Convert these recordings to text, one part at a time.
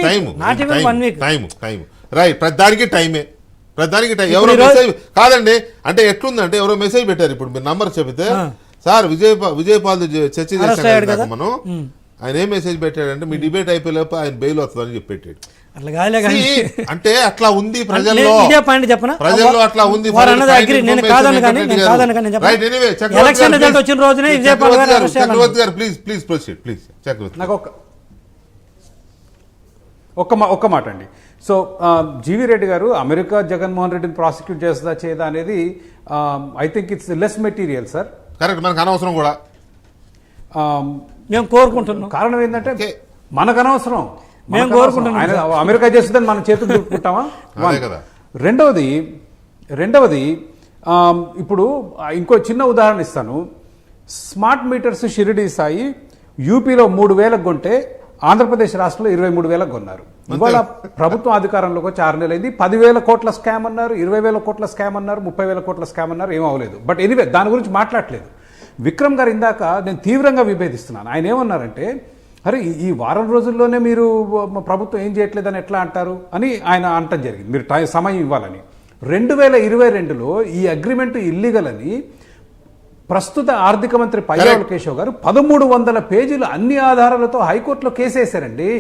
Time right. ప్రతిదానికి టైమే, ప్రతిదానికి టైం. ఎవరో మెసేజ్ కాదండి అంటే ఎట్లుందంటే ఎవరో మెసేజ్ పెట్టారు. ఇప్పుడు మీరు నంబర్ చెబితే సార్ విజయపాల్ చర్చ చేశాం కదా మనం, ఆయన ఏం మెసేజ్ పెట్టాడంటే మీ డిబేట్ అయిపోయేలోపు ఆయన బెయిల్ వస్తుందని చెప్పి పెట్టాడు. అంటే అట్లా ఉంది ప్రజల్లో, ప్రజల్లో అట్లా ఉంది. చక్రవర్తి గారు ప్లీజ్ ప్లీజ్ ప్రొసీడ్ ప్లీజ్. చక్రవర్తి నాకు ఒక్క మాట అండి. సో జీవీ రెడ్డి గారు అమెరికా జగన్మోహన్ రెడ్డిని ప్రాసిక్యూట్ చేస్తుందా చేయదా అనేది I think it's less material sir. Correct, మనకు అనవసరం కూడా మేము కోరుకుంటున్నాం. కారణం ఏంటంటే మనకు అనవసరం, మేము కోరుకుంటున్నాం. ఆయన అమెరికా చేస్తుందని మనం చేతులు దులుపుకుంటామా? రెండవది ఇప్పుడు ఇంకో చిన్న ఉదాహరణ ఇస్తాను. స్మార్ట్ మీటర్స్ షిరిడి సాయి యూపీలో 3,000 కొంటే ఆంధ్రప్రదేశ్ రాష్ట్రంలో 23,000 కొన్నారు. ఇవాళ ప్రభుత్వం అధికారంలోకి వచ్చి 6 నెలలైంది. 10,000 కోట్ల స్కామ్ అన్నారు, 20,000 కోట్ల స్కామ్ అన్నారు, 30,000 కోట్ల స్కామ్ అన్నారు, ఏం అవ్వలేదు. బట్ ఎనీవే దాని గురించి మాట్లాడలేదు. విక్రమ్ గారు ఇందాక నేను తీవ్రంగా విభేదిస్తున్నాను. ఆయన ఏమన్నారంటే అరే ఈ వారం రోజుల్లోనే మీరు ప్రభుత్వం ఏం చేయట్లేదని ఎట్లా అంటారు అని ఆయన అనటం జరిగింది. మీరు సమయం ఇవ్వాలని. 2022లో ఈ అగ్రిమెంట్ ఇల్లీగల్ అని ప్రస్తుత ఆర్థిక మంత్రి పయ్యావుల కేశవ్ గారు 1,300 పేజీలు అన్ని ఆధారాలతో హైకోర్టులో కేసేశారండి.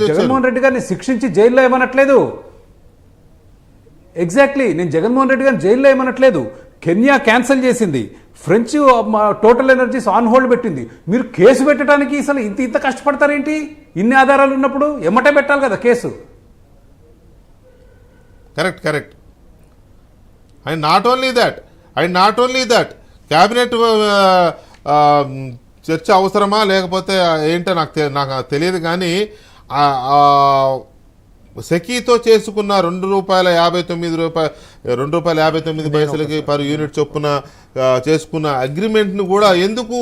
జగన్మోహన్ రెడ్డి గారిని శిక్షించి జైల్లో ఏమనట్లేదు. ఎగ్జాక్ట్లీ, నేను జగన్మోహన్ రెడ్డి గారిని జైల్లో ఏమనట్లేదు. కెన్యా క్యాన్సిల్ చేసింది, French total energies on hold పెట్టింది. మీరు కేసు పెట్టడానికి అసలు ఇంత కష్టపడతారేంటి? ఇన్ని ఆధారాలు ఉన్నప్పుడు ఎమ్మటే పెట్టాలి కదా case. Correct correct. And not only that cabinet చర్చ అవసరమా లేకపోతే ఏంటో నాకు తెలియదు. కానీ సెకీతో చేసుకున్న ₹2.59 పర్ యూనిట్ చొప్పున చేసుకున్న అగ్రిమెంట్ను కూడా ఎందుకు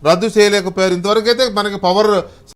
రద్దు చేయలేకపోయారు? ఇంతవరకు అయితే మనకి పవర్